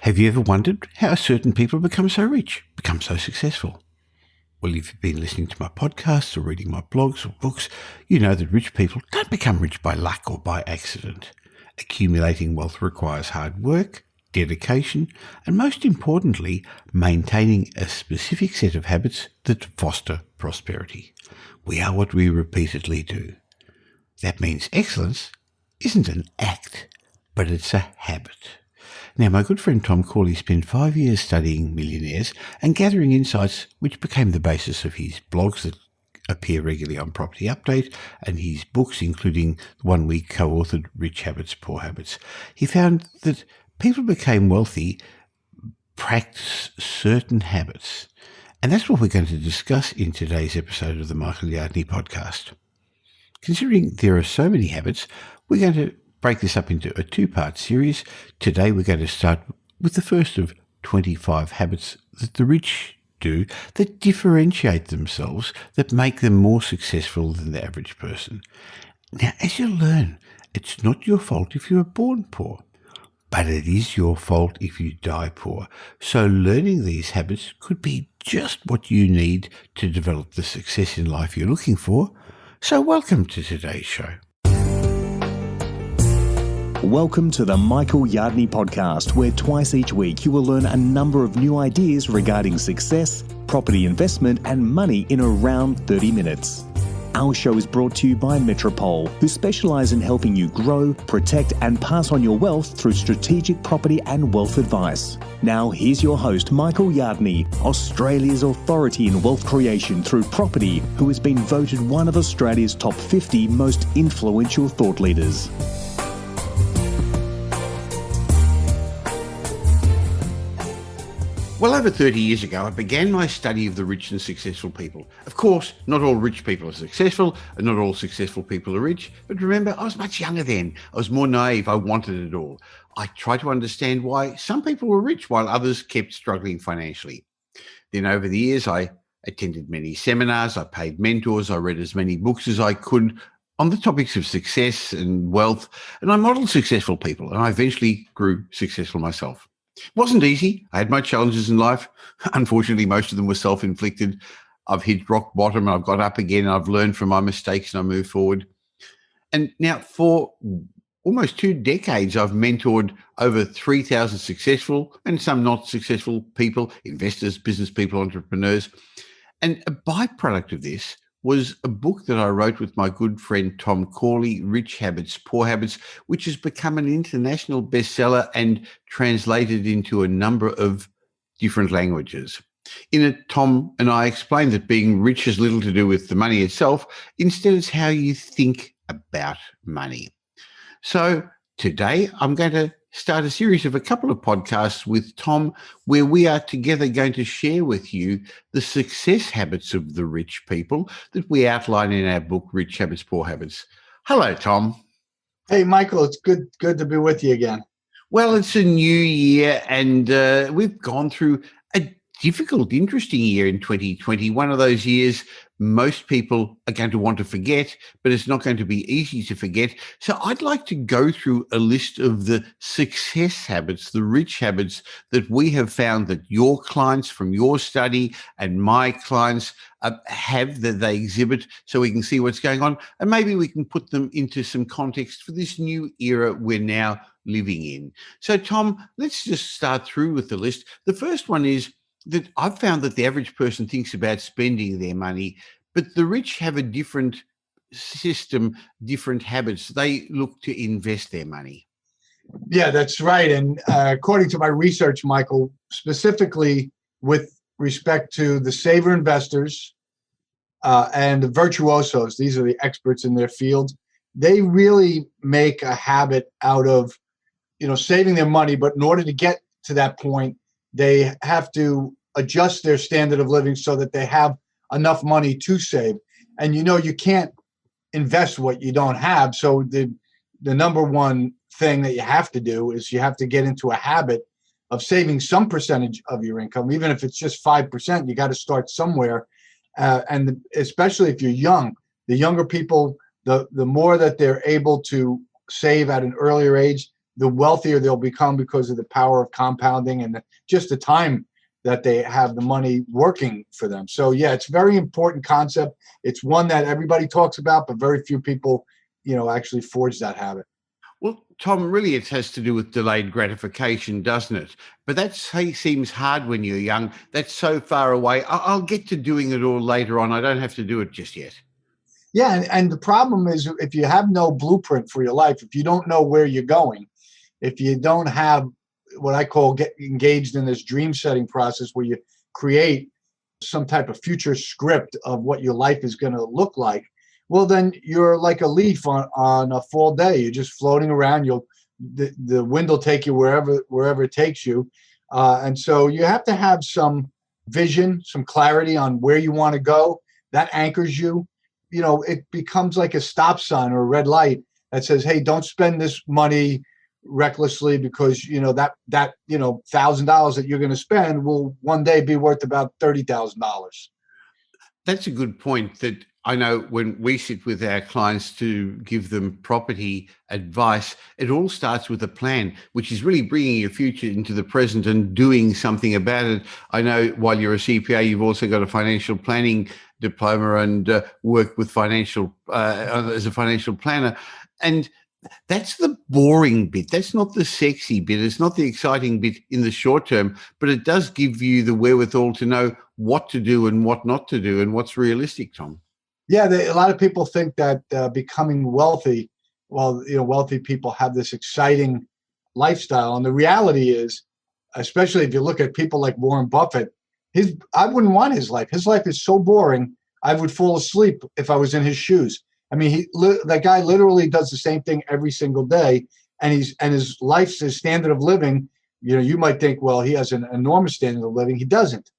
Have you ever wondered how certain people become so rich, become so successful? Well, if you've been listening to my podcasts or reading my blogs or books, you know that rich people don't become rich by luck or by accident. Accumulating wealth requires hard work, dedication, and most importantly, maintaining a specific set of habits that foster prosperity. We are what we repeatedly do. That means excellence isn't an act, but it's a habit. Now, my good friend Tom Corley spent 5 years studying millionaires and gathering insights which became the basis of his blogs that appear regularly on Property Update and his books, including the one we co-authored, Rich Habits, Poor Habits. He found that people became wealthy practice certain habits. And that's what we're going to discuss in today's episode of the Michael Yardney podcast. Considering there are so many habits, we're going to break this up into a two-part series. Today we're going to start with the first of 25 habits that the rich do that differentiate themselves, that make them more successful than the average person. Now, as you learn, it's not your fault if you were born poor, but it is your fault if you die poor. So learning these habits could be just what you need to develop the success in life you're looking for. So welcome to today's show. Welcome to the Michael Yardney podcast, where twice each week you will learn a number of new ideas regarding success, property investment, and money in around 30 minutes. Our show is brought to you by Metropole, who specialise in helping you grow, protect, and pass on your wealth through strategic property and wealth advice. Now, here's your host, Michael Yardney, Australia's authority in wealth creation through property, who has been voted one of Australia's top 50 most influential thought leaders. Well, over 30 years ago, I began my study of the rich and successful people. Of course, not all rich people are successful, and not all successful people are rich. But remember, I was much younger then. I was more naive. I wanted it all. I tried to understand why some people were rich while others kept struggling financially. Then over the years, I attended many seminars, I paid mentors, I read as many books as I could on the topics of success and wealth, and I modeled successful people, and I eventually grew successful myself. It wasn't easy. I had my challenges in life. Unfortunately, most of them were self-inflicted. I've hit rock bottom and I've got up again. I've learned from my mistakes and I moved forward. And now for almost 2 decades, I've mentored over 3,000 successful and some not successful people, investors, business people, entrepreneurs. And a byproduct of this was a book that I wrote with my good friend Tom Corley, Rich Habits, Poor Habits, which has become an international bestseller and translated into a number of different languages. In it, Tom and I explain that being rich has little to do with the money itself. Instead, it's how you think about money. So today, I'm going to start a series of a couple of podcasts with Tom where we are together going to share with you the success habits of the rich people that we outline in our book, Rich Habits, Poor Habits. Hello, Tom. Hey, Michael, it's good to be with you again. Well, it's a new year and we've gone through a difficult, interesting year in 2020, one of those years most people are going to want to forget, but it's not going to be easy to forget. So I'd like to go through a list of the success habits, the rich habits that we have found that your clients from your study and my clients have, that they exhibit, so we can see what's going on. And maybe we can put them into some context for this new era we're now living in. So Tom, let's just start through with the list. The first one is that I've found that the average person thinks about spending their money, but the rich have a different system, different habits. They look to invest their money. Yeah, that's right. And according to my research, Michael, specifically with respect to the saver investors and the virtuosos, these are the experts in their field, they really make a habit out of, saving their money. But in order to get to that point, they have to adjust their standard of living so that they have enough money to save. And you can't invest what you don't have. So the number one thing that you have to do is you have to get into a habit of saving some percentage of your income. Even if it's just 5%, you got to start somewhere. And especially if you're young, the younger people, the more that they're able to save at an earlier age, the wealthier they'll become because of the power of compounding and just the time that they have the money working for them. So yeah, it's a very important concept. It's one that everybody talks about, but very few people, actually forge that habit. Well, Tom, really it has to do with delayed gratification, doesn't it? But that seems hard when you're young. That's so far away. I'll get to doing it all later on. I don't have to do it just yet. Yeah, and the problem is if you have no blueprint for your life, if you don't know where you're going, if you don't have what I call get engaged in this dream setting process where you create some type of future script of what your life is going to look like, well, then you're like a leaf on a fall day. You're just floating around. The wind will take you wherever it takes you. And so you have to have some vision, some clarity on where you want to go. That anchors you. It becomes like a stop sign or a red light that says, hey, don't spend this money recklessly because that $1,000 that you're going to spend will one day be worth about $30,000. That's a good point. That I know when we sit with our clients to give them property advice, it all starts with a plan, which is really bringing your future into the present and doing something about it. I know while you're a CPA, you've also got a financial planning diploma and work with as a financial planner. And that's the boring bit. That's not the sexy bit. It's not the exciting bit in the short term, but it does give you the wherewithal to know what to do and what not to do and what's realistic, Tom. Yeah, a lot of people think that becoming wealthy, wealthy people have this exciting lifestyle. And the reality is, especially if you look at people like Warren Buffett, I wouldn't want his life. His life is so boring, I would fall asleep if I was in his shoes. I mean, that guy literally does the same thing every single day, and his standard of living. You might think, well, he has an enormous standard of living. He doesn't,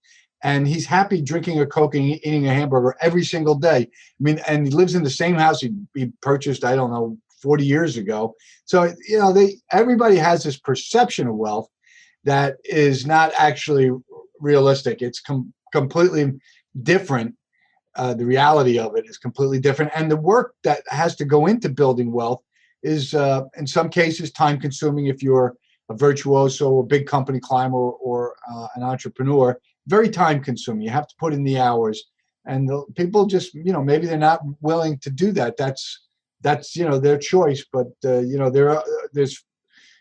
and he's happy drinking a Coke and eating a hamburger every single day. I mean, and he lives in the same house he purchased, I don't know, 40 years ago. So everybody has this perception of wealth that is not actually realistic. It's completely different. The reality of it is completely different. And the work that has to go into building wealth is, in some cases, time consuming if you're a virtuoso or big company climber or an entrepreneur. Very time consuming. You have to put in the hours. And people just, maybe they're not willing to do that. That's their choice. But,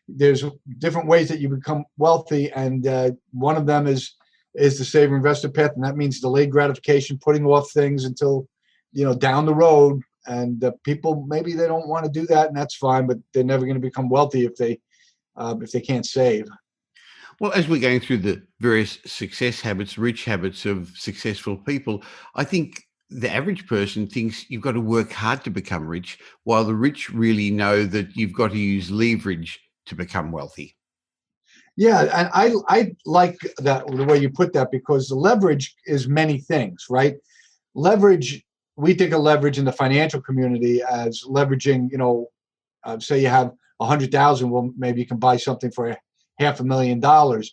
there's different ways that you become wealthy. And one of them is the saver investor path, and that means delayed gratification, putting off things until down the road. And people, maybe they don't want to do that, and that's fine, but they're never going to become wealthy if they can't save. Well, as we're going through the various success habits, rich habits of successful people, I think the average person thinks you've got to work hard to become rich, while the rich really know that you've got to use leverage to become wealthy. Yeah, and I like that the way you put that, because the leverage is many things, right? Leverage, we think of leverage in the financial community as leveraging, say you have 100,000, well, maybe you can buy something for $500,000.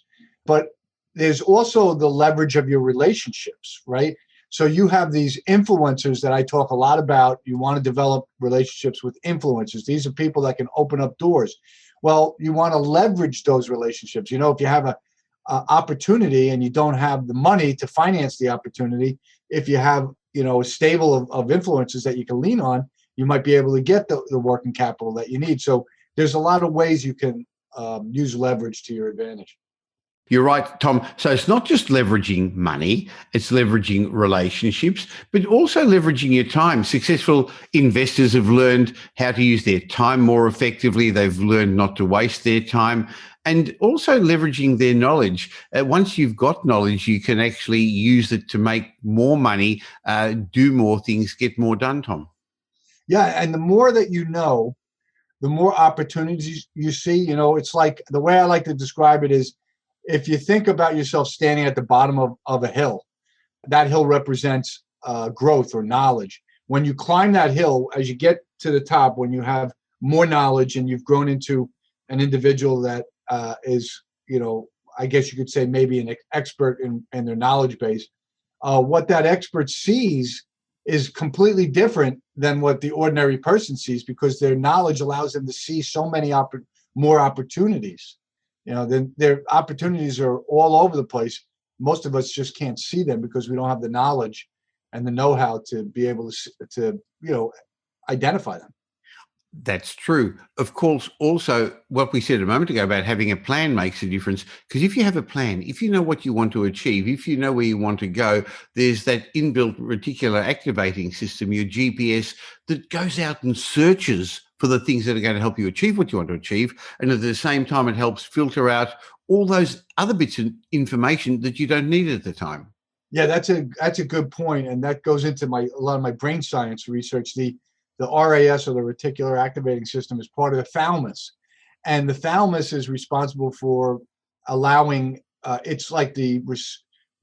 But there's also the leverage of your relationships, right? So you have these influencers that I talk a lot about. You want to develop relationships with influencers. These are people that can open up doors. Well, you want to leverage those relationships. If you have a opportunity and you don't have the money to finance the opportunity, if you have, a stable of influencers that you can lean on, you might be able to get the working capital that you need. So there's a lot of ways you can use leverage to your advantage. You're right, Tom. So it's not just leveraging money, it's leveraging relationships, but also leveraging your time. Successful investors have learned how to use their time more effectively. They've learned not to waste their time, and also leveraging their knowledge. Once you've got knowledge, you can actually use it to make more money, do more things, get more done, Tom. Yeah, and the more that you know, the more opportunities you see. It's like, the way I like to describe it is, if you think about yourself standing at the bottom of a hill, that hill represents growth or knowledge. When you climb that hill, as you get to the top, when you have more knowledge and you've grown into an individual that is, I guess you could say maybe an expert in their knowledge base, what that expert sees is completely different than what the ordinary person sees, because their knowledge allows them to see so many more opportunities. Then their opportunities are all over the place. Most of us just can't see them because we don't have the knowledge and the know-how to be able to identify them. That's true. Of course, also what we said a moment ago about having a plan makes a difference, because if you have a plan, if you know what you want to achieve, if you know where you want to go, there's that inbuilt reticular activating system, your GPS, that goes out and searches for the things that are going to help you achieve what you want to achieve. And at the same time, it helps filter out all those other bits of information that you don't need at the time. Yeah, that's a good point, and that goes into a lot of my brain science research. The RAS, or the reticular activating system, is part of the thalamus, and the thalamus is responsible for allowing. It's like the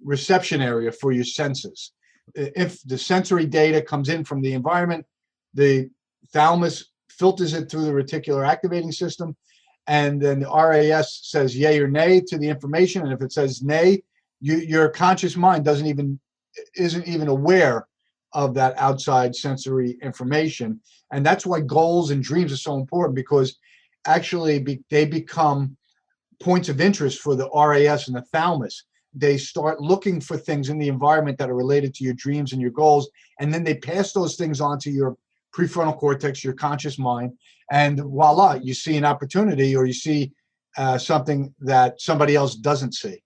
reception area for your senses. If the sensory data comes in from the environment, the thalamus filters it through the reticular activating system, and then the RAS says yay or nay to the information. And if it says nay, your conscious mind isn't even aware of that outside sensory information. And that's why goals and dreams are so important, because actually they become points of interest for the RAS and the thalamus. They start looking for things in the environment that are related to your dreams and your goals, and then they pass those things on to your prefrontal cortex, your conscious mind, and voila, you see an opportunity, or you see something that somebody else doesn't see.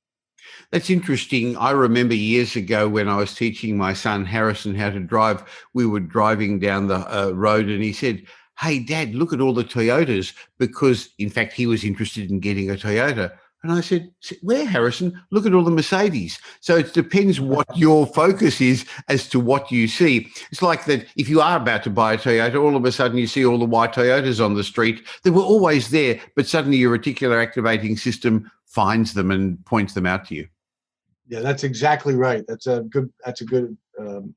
That's interesting. I remember years ago when I was teaching my son Harrison how to drive, we were driving down the road and he said, "Hey, Dad, look at all the Toyotas," because, in fact, he was interested in getting a Toyota. And I said, "Where, Harrison? Look at all the Mercedes." So it depends what your focus is as to what you see. It's like that if you are about to buy a Toyota, all of a sudden you see all the white Toyotas on the street. They were always there, but suddenly your reticular activating system finds them and points them out to you. Yeah, that's exactly right. That's a good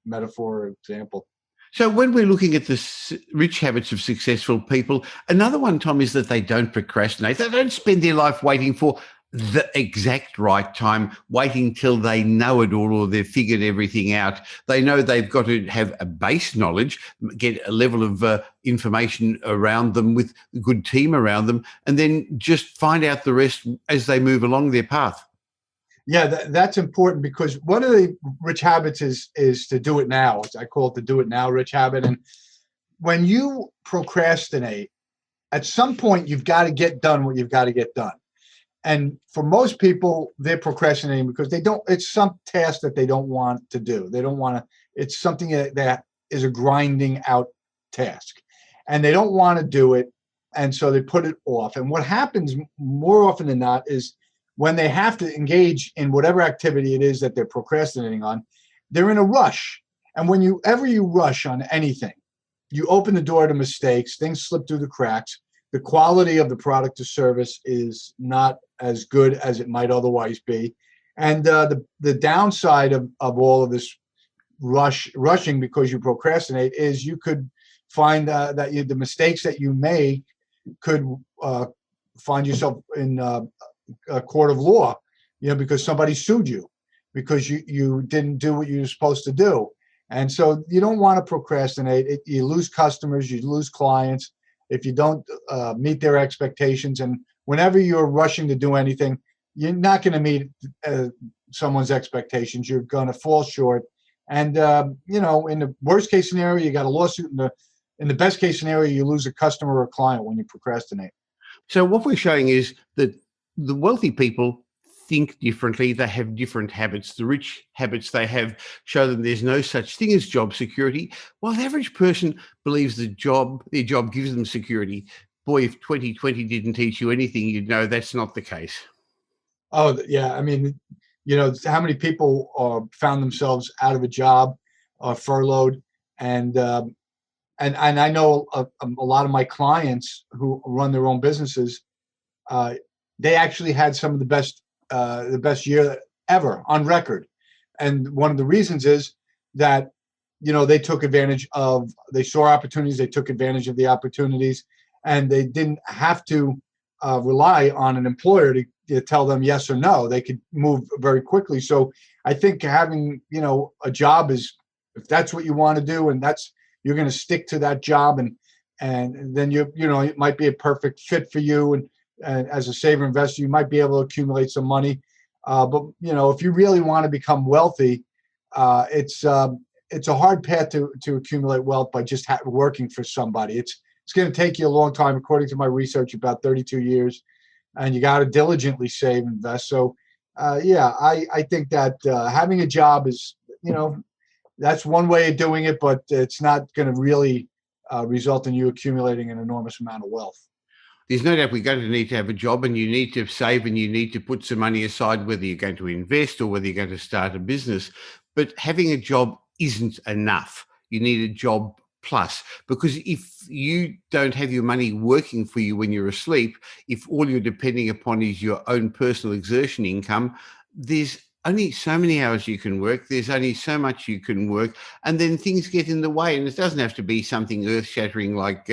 metaphor or example. So when we're looking at the rich habits of successful people, another one, Tom, is that they don't procrastinate. They don't spend their life waiting for the exact right time, waiting till they know it all or they've figured everything out. They know they've got to have a base knowledge, get a level of information around them with a good team around them, and then just find out the rest as they move along their path. Yeah, that's important, because one of the rich habits is to do it now. I call it the do it now rich habit. And when you procrastinate, at some point you've got to get done what you've got to get done. And for most people, they're procrastinating because it's some task that they don't want to do. They don't want to, it's something that is a grinding out task, and they don't want to do it. And so they put it off. And what happens more often than not is, when they have to engage in whatever activity it is that they're procrastinating on, they're in a rush. And whenever you rush on anything, you open the door to mistakes, things slip through the cracks. The quality of the product or service is not as good as it might otherwise be. And the downside of all of this rushing because you procrastinate is you could find that the mistakes that you make could find yourself in a court of law, because somebody sued you because you didn't do what you were supposed to do. And so you don't want to procrastinate. You lose customers, you lose clients if you don't meet their expectations. And whenever you're rushing to do anything, you're not going to meet someone's expectations. You're going to fall short. And in the worst case scenario, you got a lawsuit. In the best case scenario, you lose a customer or a client when you procrastinate. So what we're showing is that the wealthy people think differently. They have different habits. The rich habits they have show them there's no such thing as job security, while the average person believes their job gives them security. Boy, if 2020 didn't teach you anything, you'd know that's not the case. Oh, yeah. I mean, how many people found themselves out of a job, furloughed, and I know a lot of my clients who run their own businesses. They actually had some of the best year ever on record. And one of the reasons is that, they took advantage they saw opportunities, they took advantage of the opportunities, and they didn't have to rely on an employer to tell them yes or no. They could move very quickly. So I think having, a job is, if that's what you want to do, and you're going to stick to that job, and then it might be a perfect fit for you. and as a saver investor, you might be able to accumulate some money. But if you really want to become wealthy, it's a hard path to accumulate wealth by just working for somebody. It's going to take you a long time, according to my research, about 32 years, and you got to diligently save and invest. So, I think that having a job is, that's one way of doing it, but it's not going to really result in you accumulating an enormous amount of wealth. There's no doubt we're going to need to have a job, and you need to save, and you need to put some money aside, whether you're going to invest or whether you're going to start a business. But having a job isn't enough. You need a job plus, because if you don't have your money working for you when you're asleep, if all you're depending upon is your own personal exertion income, there's only so many hours you can work. There's only so much you can work, and then things get in the way. And it doesn't have to be something earth-shattering like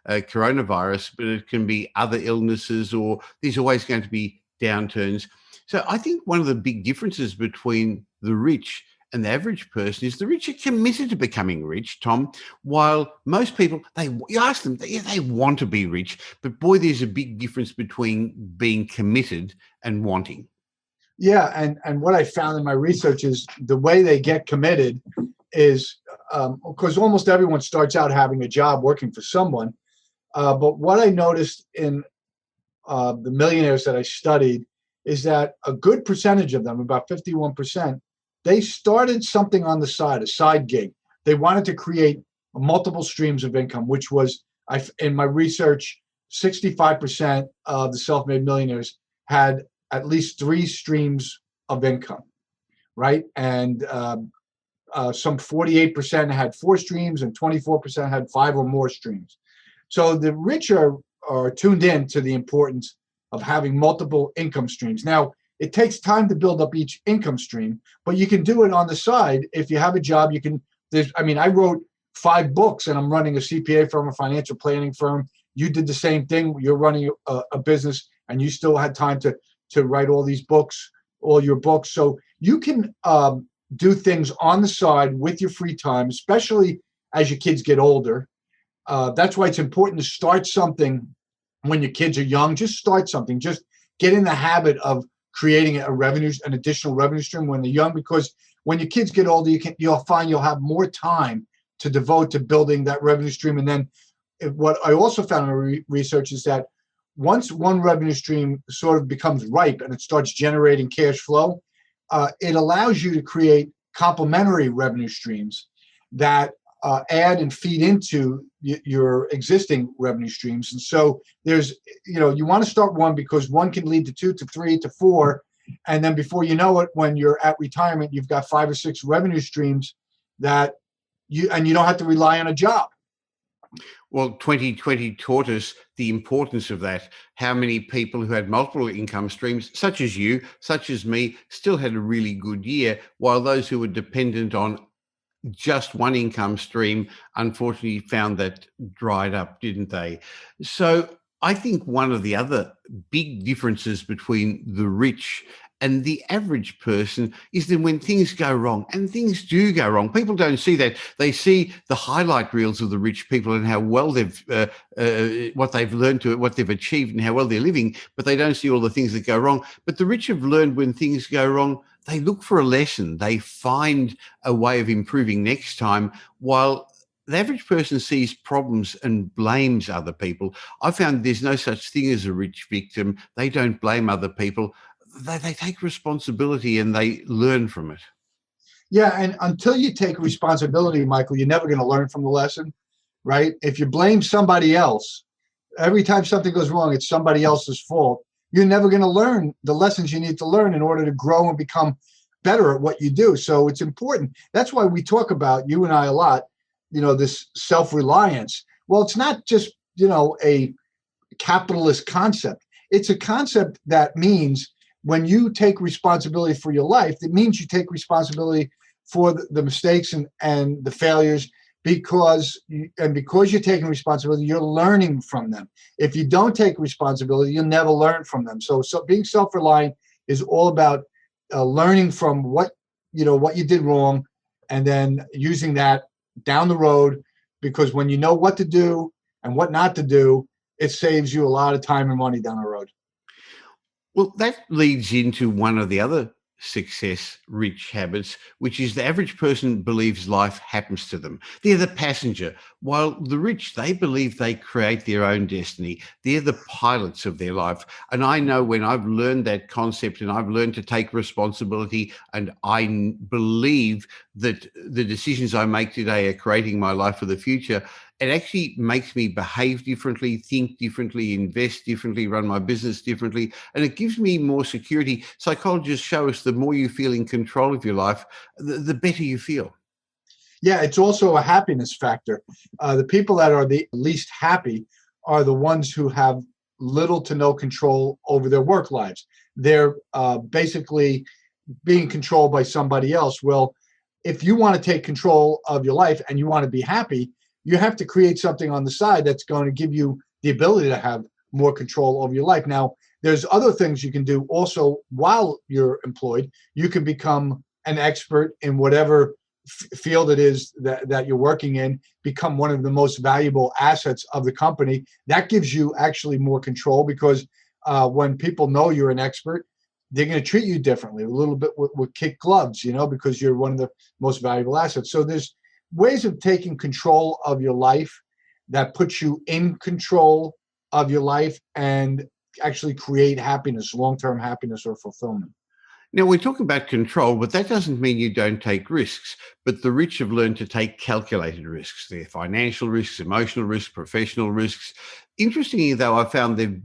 coronavirus, but it can be other illnesses, or there's always going to be downturns. So I think one of the big differences between the rich and the average person is the rich are committed to becoming rich, Tom, while most people, you ask them, they want to be rich, but boy, there's a big difference between being committed and wanting. Yeah, and what I found in my research is the way they get committed is, because almost everyone starts out having a job working for someone. But what I noticed in the millionaires that I studied is that a good percentage of them, about 51%, they started something on the side, a side gig. They wanted to create multiple streams of income, which was, in my research, 65% of the self-made millionaires had at least 3 streams of income, right? And some 48% had 4 streams, and 24% had 5 or more streams. So the rich are tuned in to the importance of having multiple income streams. Now, it takes time to build up each income stream, but you can do it on the side. If you have a job, you can, I wrote 5 books, and I'm running a CPA firm, a financial planning firm. You did the same thing. You're running a business, and you still had time to write all these books, all your books. So you can do things on the side with your free time, especially as your kids get older. That's why it's important to start something when your kids are young. Just start something. Just get in the habit of creating an additional revenue stream when they're young, because when your kids get older, you'll find you'll have more time to devote to building that revenue stream. And then what I also found in my research is that once one revenue stream sort of becomes ripe and it starts generating cash flow, it allows you to create complementary revenue streams that add and feed into your existing revenue streams. And so there's, you want to start one, because one can lead to 2 to 3 to 4. And then before you know it, when you're at retirement, you've got 5 or 6 revenue streams that you don't have to rely on a job. Well, 2020 taught us the importance of that. How many people who had multiple income streams, such as you, such as me, still had a really good year, while those who were dependent on just one income stream unfortunately found that dried up, didn't they? So I think one of the other big differences between the rich and the average person is that when things go wrong, and things do go wrong, people don't see that. They see the highlight reels of the rich people and how well they've, what they've learned to it, what they've achieved, and how well they're living, but they don't see all the things that go wrong. But the rich have learned when things go wrong, they look for a lesson. They find a way of improving next time, while the average person sees problems and blames other people. I found there's no such thing as a rich victim. They don't blame other people. They take responsibility and they learn from it. Yeah, and until you take responsibility, Michael, you're never going to learn from the lesson, right? If you blame somebody else, every time something goes wrong, it's somebody else's fault. You're never going to learn the lessons you need to learn in order to grow and become better at what you do. So it's important. That's why we talk about, you and I, a lot, this self-reliance. Well, it's not just, a capitalist concept. It's a concept that means when you take responsibility for your life, it means you take responsibility for the mistakes and the failures, because you're taking responsibility, you're learning from them. If you don't take responsibility, you'll never learn from them. So being self-reliant is all about learning from what you did wrong, and then using that down the road, because when you know what to do and what not to do, it saves you a lot of time and money down the road. Well, that leads into one of the other success rich habits, which is the average person believes life happens to them. They're the passenger, while the rich, they believe they create their own destiny. They're the pilots of their life. And I know when I've learned that concept and I've learned to take responsibility, and believe that the decisions I make today are creating my life for the future, it actually makes me behave differently, think differently, invest differently, run my business differently, and it gives me more security. Psychologists show us the more you feel in control of your life, the better you feel. Yeah, it's also a happiness factor. The people that are the least happy are the ones who have little to no control over their work lives. They're basically being controlled by somebody else. Well, if you want to take control of your life and you want to be happy, you have to create something on the side that's going to give you the ability to have more control over your life. Now, there's other things you can do also while you're employed. You can become an expert in whatever field it is that you're working in, become one of the most valuable assets of the company. That gives you actually more control, because when people know you're an expert, they're going to treat you differently, a little bit with kid gloves, because you're one of the most valuable assets. So there's ways of taking control of your life that puts you in control of your life and actually create happiness, long-term happiness or fulfillment. Now, we're talking about control, but that doesn't mean you don't take risks. But the rich have learned to take calculated risks. They're financial risks, emotional risks, professional risks. Interestingly, though, I found they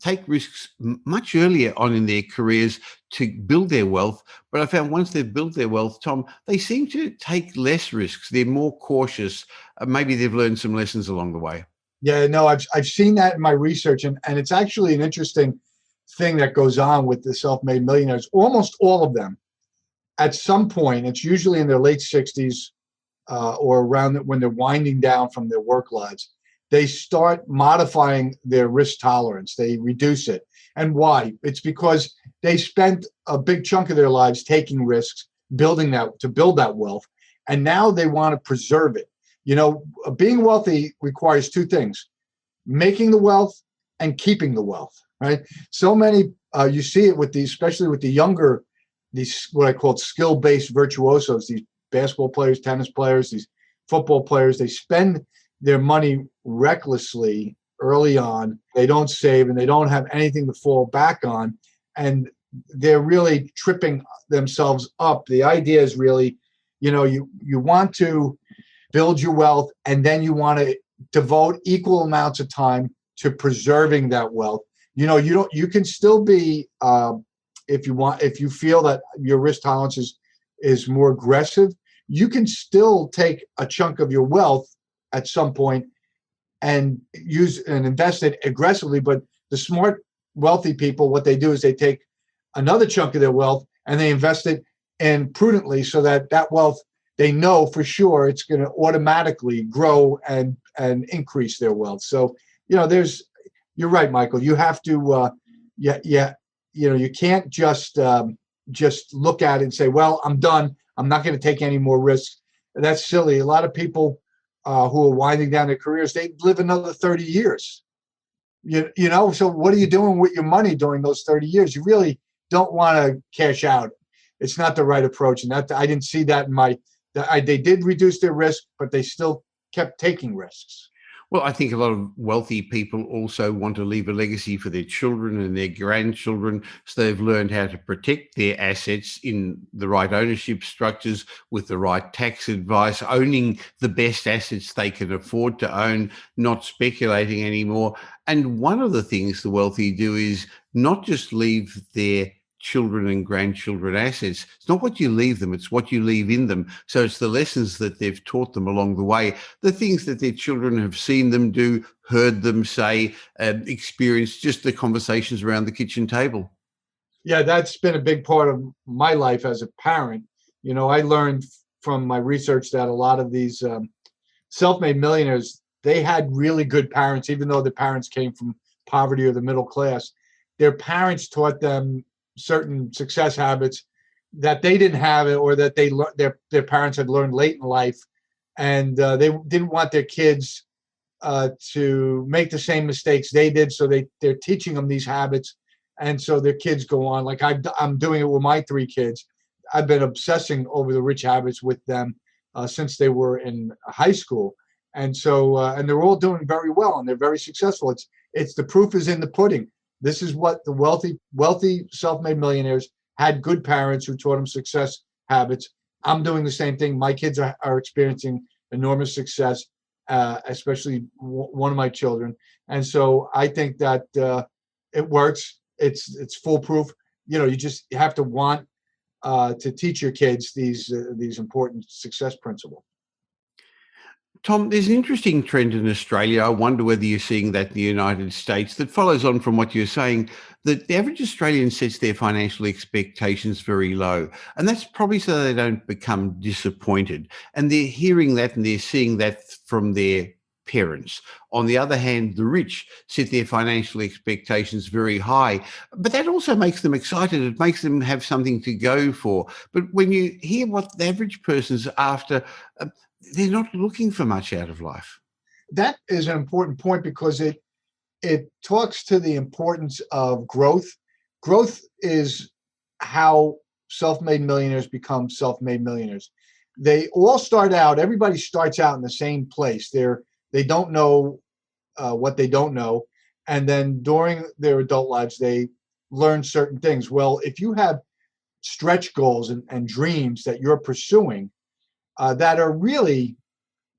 take risks much earlier on in their careers to build their wealth. But I found once they've built their wealth, Tom, they seem to take less risks. They're more cautious. Maybe they've learned some lessons along the way. Yeah, no, I've seen that in my research, and it's actually an interesting thing that goes on with the self-made millionaires. Almost all of them, at some point, it's usually in their late 60s or around when they're winding down from their work lives, they start modifying their risk tolerance. They reduce it. And why? It's because they spent a big chunk of their lives taking risks, building that wealth, and now they want to preserve it. Being wealthy requires two things: making the wealth and keeping the wealth. Right? So many, you see it especially with the younger, these what I call skill-based virtuosos, these basketball players, tennis players, these football players. They spend their money recklessly early on. They don't save and they don't have anything to fall back on. And they're really tripping themselves up. The idea is really, you want to build your wealth, and then you want to devote equal amounts of time to preserving that wealth. You can still be, if you feel that your risk tolerance is more aggressive, you can still take a chunk of your wealth at some point and use and invest it aggressively. But the smart, wealthy people, what they do is they take another chunk of their wealth and they invest it in prudently, so that wealth, they know for sure it's going to automatically grow and increase their wealth. So, you're right, Michael. You have to, you can't just look at it and say, well, I'm done. I'm not going to take any more risks. That's silly. A lot of people who are winding down their careers, they live another 30 years. So what are you doing with your money during those 30 years? You really don't want to cash out. It's not the right approach. And I didn't see that they did reduce their risk, but they still kept taking risks. Well, I think a lot of wealthy people also want to leave a legacy for their children and their grandchildren. So they've learned how to protect their assets in the right ownership structures with the right tax advice, owning the best assets they can afford to own, not speculating anymore. And one of the things the wealthy do is not just leave their children and grandchildren assets. It's not what you leave them, it's what you leave in them. So it's the lessons that they've taught them along the way, the things that their children have seen them do, heard them say, experienced, just the conversations around the kitchen table. Yeah, that's been a big part of my life as a parent. I learned from my research that a lot of these self-made millionaires, they had really good parents, even though the parents came from poverty or the middle class. Their parents taught them certain success habits that they didn't have, or that their parents had learned late in life, and they didn't want their kids to make the same mistakes they did. So they're teaching them these habits. And so their kids go on. Like I'm doing it with my 3 kids. I've been obsessing over the rich habits with them since they were in high school. And so, and they're all doing very well and they're very successful. It's the proof is in the pudding. This is what the wealthy self-made millionaires had: good parents who taught them success habits. I'm doing the same thing. My kids are experiencing enormous success, especially one of my children. And so I think that it works. It's foolproof. You just have to want to teach your kids these important success principles. Tom, there's an interesting trend in Australia. I wonder whether you're seeing that in the United States that follows on from what you're saying, that the average Australian sets their financial expectations very low. And that's probably so they don't become disappointed. And they're hearing that and they're seeing that from their parents. On the other hand, the rich set their financial expectations very high, but that also makes them excited. It makes them have something to go for. But when you hear what the average person's after, they're not looking for much out of life. That is an important point because it talks to the importance of growth. Growth is how self-made millionaires become self-made millionaires. They all start out, everybody starts out in the same place. They don't know what they don't know. And then during their adult lives, they learn certain things. Well, if you have stretch goals and dreams that you're pursuing, that are really,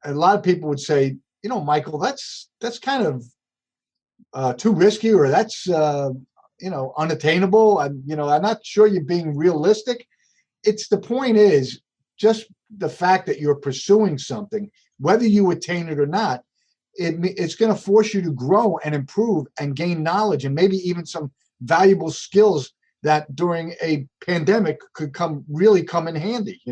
a lot of people would say, Michael, that's kind of too risky, or that's unattainable. I'm not sure you're being realistic. The point is just the fact that you're pursuing something, whether you attain it or not. It's going to force you to grow and improve and gain knowledge and maybe even some valuable skills that during a pandemic could come in handy.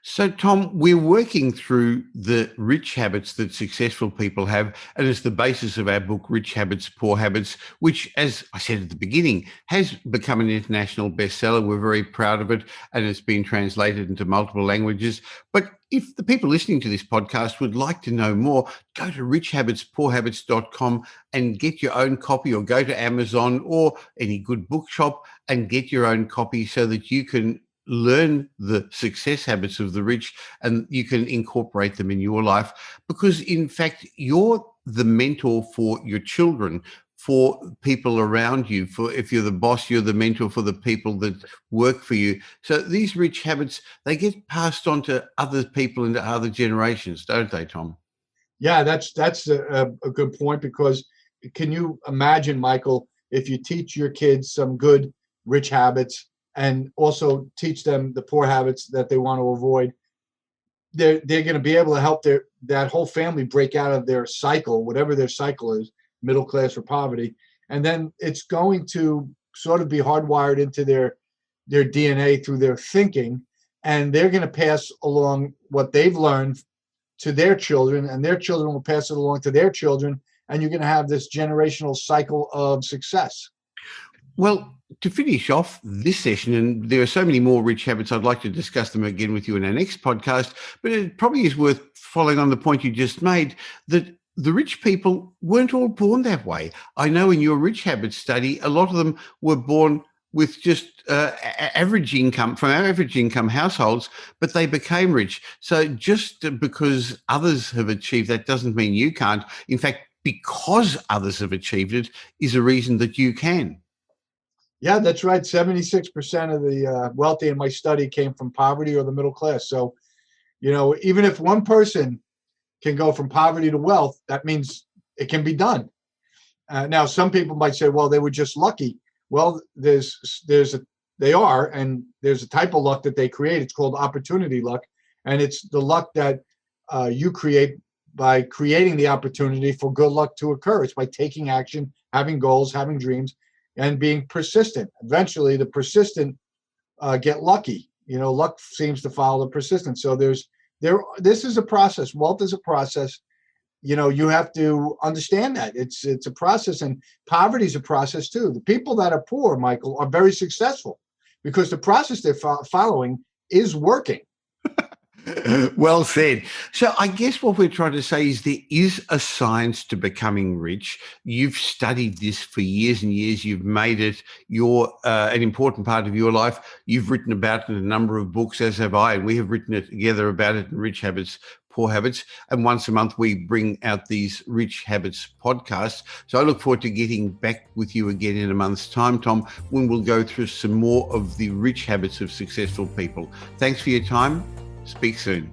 So, Tom, we're working through the rich habits that successful people have, and it's the basis of our book, Rich Habits, Poor Habits, which, as I said at the beginning, has become an international bestseller. We're very proud of it, and it's been translated into multiple languages. But if the people listening to this podcast would like to know more, go to richhabitspoorhabits.com and get your own copy, or go to Amazon or any good bookshop and get your own copy so that you can learn the success habits of the rich and you can incorporate them in your life, because in fact you're the mentor for your children, for people around you. For if you're the boss, you're the mentor for the people that work for you. So these rich habits, they get passed on to other people and to other generations, don't they, Tom? Yeah, that's a good point, because can you imagine, Michael, if you teach your kids some good rich habits and also teach them the poor habits that they want to avoid, they're going to be able to help that whole family break out of their cycle, whatever their cycle is, middle class or poverty. And then it's going to sort of be hardwired into their DNA through their thinking, and they're going to pass along what they've learned to their children, and their children will pass it along to their children, and you're going to have this generational cycle of success. Well, to finish off this session, and there are so many more rich habits, I'd like to discuss them again with you in our next podcast, but it probably is worth following on the point you just made, that the rich people weren't all born that way. I know in your rich habits study, a lot of them were born with just average income, from our average income households, but they became rich. So just because others have achieved that doesn't mean you can't. In fact, because others have achieved it is a reason that you can. Yeah, that's right. 76% of the wealthy in my study came from poverty or the middle class. So, even if one person can go from poverty to wealth, that means it can be done. Now, some people might say, well, they were just lucky. Well, there's a type of luck that they create. It's called opportunity luck. And it's the luck that you create by creating the opportunity for good luck to occur. It's by taking action, having goals, having dreams, and being persistent. Eventually, the persistent get lucky. Luck seems to follow the persistent. So this is a process. Wealth is a process. You have to understand that it's a process, and poverty is a process too. The people that are poor, Michael, are very successful because the process they're following is working. Well said. So I guess what we're trying to say is there is a science to becoming rich. You've studied this for years and years. You've made it an important part of your life. You've written about it in a number of books, as have I, and we have written it together about it in Rich Habits, Poor Habits. And once a month, we bring out these Rich Habits podcasts. So I look forward to getting back with you again in a month's time, Tom, when we'll go through some more of the rich habits of successful people. Thanks for your time. Speak soon.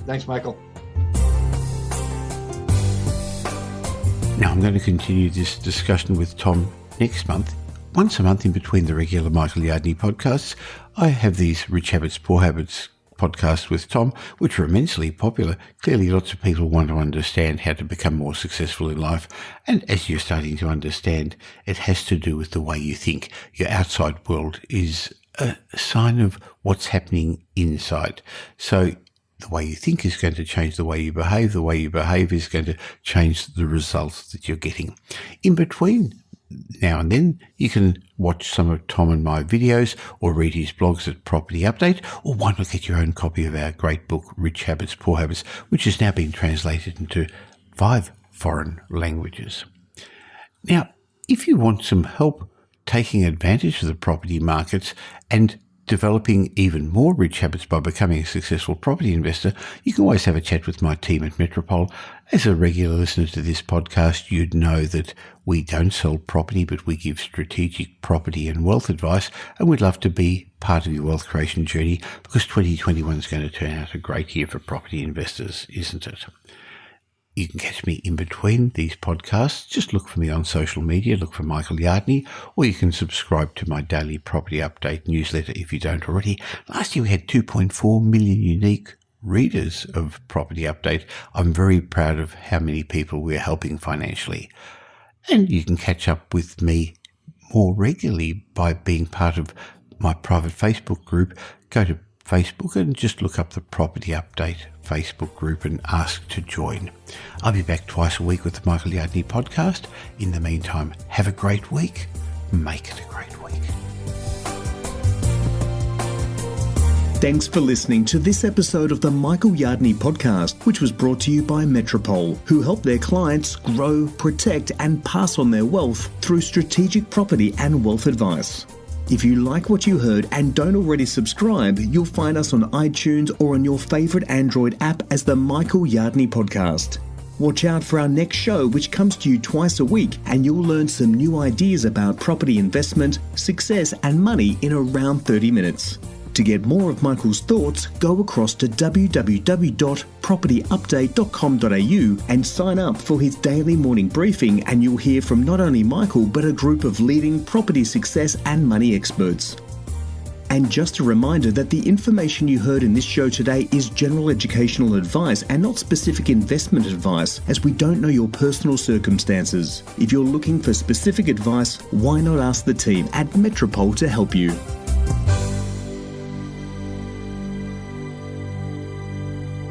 Thanks, Michael. Now, I'm going to continue this discussion with Tom next month. Once a month in between the regular Michael Yardney podcasts, I have these Rich Habits, Poor Habits podcasts with Tom, which are immensely popular. Clearly, lots of people want to understand how to become more successful in life. And as you're starting to understand, it has to do with the way you think. Your outside world is a sign of what's happening inside. So the way you think is going to change the way you behave. The way you behave is going to change the results that you're getting. In between now and then, you can watch some of Tom and my videos or read his blogs at Property Update, or why not get your own copy of our great book, Rich Habits, Poor Habits, which has now been translated into 5 foreign languages. Now, if you want some help taking advantage of the property markets and developing even more rich habits by becoming a successful property investor, you can always have a chat with my team at Metropole. As a regular listener to this podcast, you'd know that we don't sell property, but we give strategic property and wealth advice, and we'd love to be part of your wealth creation journey, because 2021 is going to turn out a great year for property investors, isn't it? You can catch me in between these podcasts. Just look for me on social media, look for Michael Yardney, or you can subscribe to my daily Property Update newsletter if you don't already. Last year we had 2.4 million unique readers of Property Update. I'm very proud of how many people we're helping financially. And you can catch up with me more regularly by being part of my private Facebook group. Go to Facebook and just look up the Property Update Facebook group and ask to join. I'll be back twice a week with the Michael Yardney podcast. In the meantime, have a great week. Make it a great week. Thanks for listening to this episode of the Michael Yardney podcast, which was brought to you by Metropole, who help their clients grow, protect, and pass on their wealth through strategic property and wealth advice. If you like what you heard and don't already subscribe, you'll find us on iTunes or on your favourite Android app as the Michael Yardney Podcast. Watch out for our next show, which comes to you twice a week, and you'll learn some new ideas about property investment, success and money in around 30 minutes. To get more of Michael's thoughts, go across to www.propertyupdate.com.au and sign up for his daily morning briefing, and you'll hear from not only Michael but a group of leading property success and money experts. And just a reminder that the information you heard in this show today is general educational advice and not specific investment advice, as we don't know your personal circumstances. If you're looking for specific advice, why not ask the team at Metropole to help you?